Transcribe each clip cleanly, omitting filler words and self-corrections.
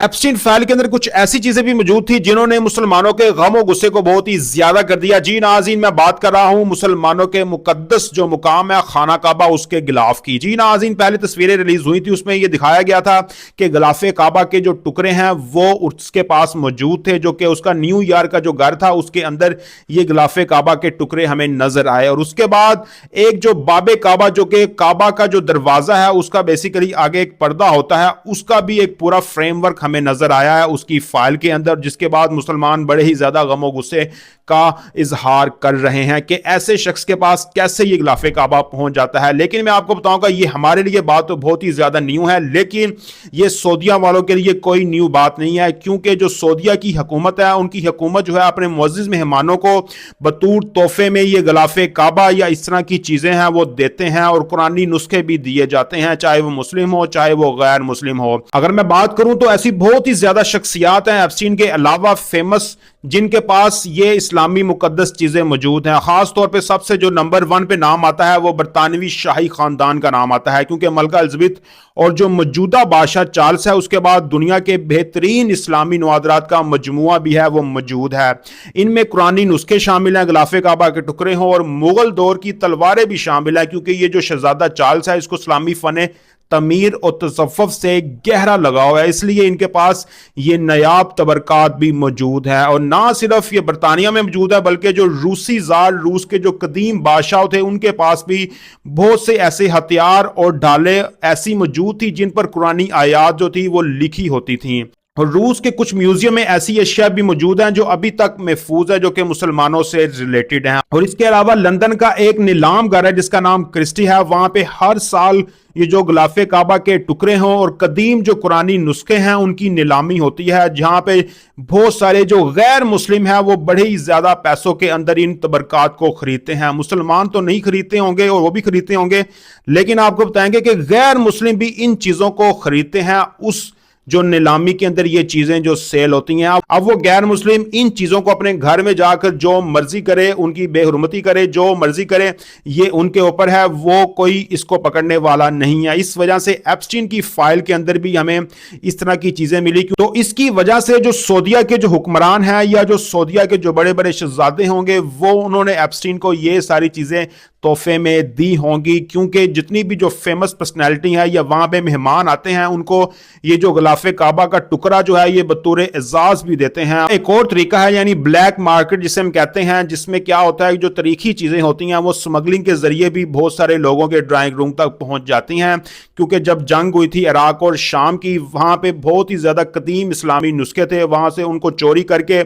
Epstein file के अंदर कुछ ऐसी चीजें भी मौजूद थी जिन्होंने मुसलमानों के गम और गुस्से को बहुत ही ज्यादा कर दिया। जी नाज़रीन, मैं बात कर रहा हूं मुसलमानों के मुकद्दस जो मुकाम है खाना काबा, उसके गिलाफ की। जी नाज़रीन, पहले तस्वीरें रिलीज हुई थी, उसमें यह दिखाया गया था कि गिलाफे काबा के जो टुकड़े हैं वो उसके पास मौजूद थे, जो कि उसका न्यू ईयर्क का जो घर था उसके अंदर ये गिलाफे काबा के टुकड़े हमें नजर आए। और उसके बाद एक जो बाबे काबा, जो कि काबा का जो दरवाजा है उसका बेसिकली आगे एक पर्दा होता है, उसका भी एक पूरा फ्रेमवर्क हमें नजर आया है उसकी फाइल के अंदर। जिसके बाद मुसलमान बड़े ही ज्यादा गमो गुस्से का इजहार कर रहे हैं कि ऐसे शख्स के पास कैसे ये गिलाफे काबा पहुंच जाता है। लेकिन मैं आपको बताऊंगा ये हमारे लिए बात तो बहुत ही ज्यादा न्यू है, लेकिन ये सऊदिया वालों के लिए कोई न्यू बात नहीं है, क्योंकि जो सऊदिया की हुकूमत है, उनकी हुकूमत जो है अपने मुअज़्ज़िज़ मेहमानों को बतूर तोहफे में ये गिलाफे काबा या इस तरह की चीजें हैं वो देते हैं, और कुरानी नुस्खे भी दिए जाते हैं, चाहे वो मुस्लिम हो चाहे वो गैर मुस्लिम हो। अगर मैं बात करूं तो ऐसी बहुत ही ज्यादा शख्सियात हैं एप्स्टीन के अलावा फेमस, जिनके पास ये इस्लामी मुकद्दस चीजें मौजूद हैं। खास तौर पे सबसे जो नंबर 1 पे नाम आता है वो बरतानवी शाही खानदान का नाम आता है, क्योंकि मलका एलिज़ाबेथ और जो मौजूदा बादशाह चार्ल्स है उसके बाद दुनिया के बेहतरीन इस्लामी नवादरात का मजमुआ भी है वो मौजूद है। इनमें कुरानी नुस्खे शामिल हैं, गिलाफे काबा के टुकड़े हों, और मुगल दौर की तलवारें भी शामिल हैं, क्योंकि ये जो शहजादा चार्ल्स है इसको इस्लामी फन तमीर और तसव्वुफ से गहरा लगाव है, इसलिए इनके पास ये नायाब तबरकात भी मौजूद है। और ना सिर्फ ये बरतानिया में मौजूद है, बल्कि जो रूसी जार, रूस के जो कदीम बादशाह थे उनके पास भी बहुत से ऐसे हथियार और ढालें ऐसी मौजूद थी जिन पर कुरानी आयात जो थी वो लिखी होती थी। और रूस के कुछ म्यूजियम में ऐसी अशिया भी मौजूद हैं जो अभी तक महफूज है, जो कि मुसलमानों से रिलेटेड हैं। और इसके अलावा लंदन का एक नीलाम घर है जिसका नाम क्रिस्टी है, वहां पे हर साल ये जो गिलाफे काबा के टुकड़े हों और कदीम जो कुरानी नुस्खे हैं उनकी नीलामी होती है, जहां पे बहुत सारे जो गैर मुस्लिम हैं वो बड़े ही ज्यादा पैसों के अंदर इन तबरकात को खरीदते हैं। मुसलमान तो नहीं खरीदते होंगे और वो भी खरीदते होंगे, लेकिन आपको बताएंगे कि गैर मुस्लिम भी इन चीजों को खरीदते हैं उस जो नीलामी के अंदर ये चीजें जो सेल होती हैं। अब वो गैर मुस्लिम इन चीजों को अपने घर में जाकर जो मर्जी करे, उनकी बेहुरमती करे, जो मर्जी करे, ये उनके ऊपर है, वो कोई इसको पकड़ने वाला नहीं है। इस वजह से एप्स्टीन की फाइल के अंदर भी हमें इस तरह की चीजें मिली। तो इसकी वजह से जो सऊदिया के जो हुक्मरान हैं या जो सऊदिया के जो बड़े बड़े शहजादे होंगे वो उन्होंने एप्स्टीन को ये सारी चीजें तोहफे में दी होंगी, क्योंकि जितनी भी जो फेमस पर्सनैलिटी है या वहां पे मेहमान आते हैं उनको ये जो गिलाफे काबा का टुकड़ा जो है ये बतौर एजाज भी देते हैं। एक और तरीका है यानी ब्लैक मार्केट जिसे हम कहते हैं, जिसमें क्या होता है जो तरीखी चीजें होती हैं वो स्मगलिंग के जरिए भी बहुत सारे लोगों के ड्राइंग रूम तक पहुंच जाती हैं, क्योंकि जब जंग हुई थी इराक और शाम की, वहां पे बहुत ही ज्यादा कदीम इस्लामी नुस्खे थे, वहां से उनको चोरी करके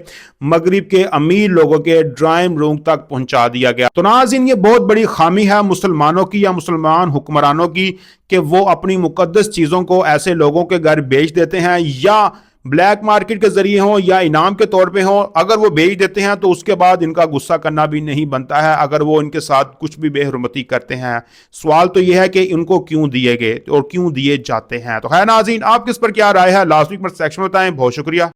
मगरिब के अमीर लोगों के ड्राइंग रूम तक पहुंचा दिया गया। तो नाज़रीन, ये बहुत बड़ी खामी है मुसलमानों की या मुसलमान हुक्मरानों की कि वो अपनी मुकद्दस चीजों को ऐसे लोगों के घर बेच देते हैं, या ब्लैक मार्केट के जरिए हो या इनाम के तौर पे हो। अगर वो बेच देते हैं तो उसके बाद इनका गुस्सा करना भी नहीं बनता है अगर वो इनके साथ कुछ भी बेहुरमती करते हैं। सवाल तो यह है कि इनको क्यों दिए गए और क्यों दिए जाते हैं। तो है नाज़रीन, आपकी इस पर क्या राय है लास्ट वीक में सेक्शन में बताएं। बहुत शुक्रिया।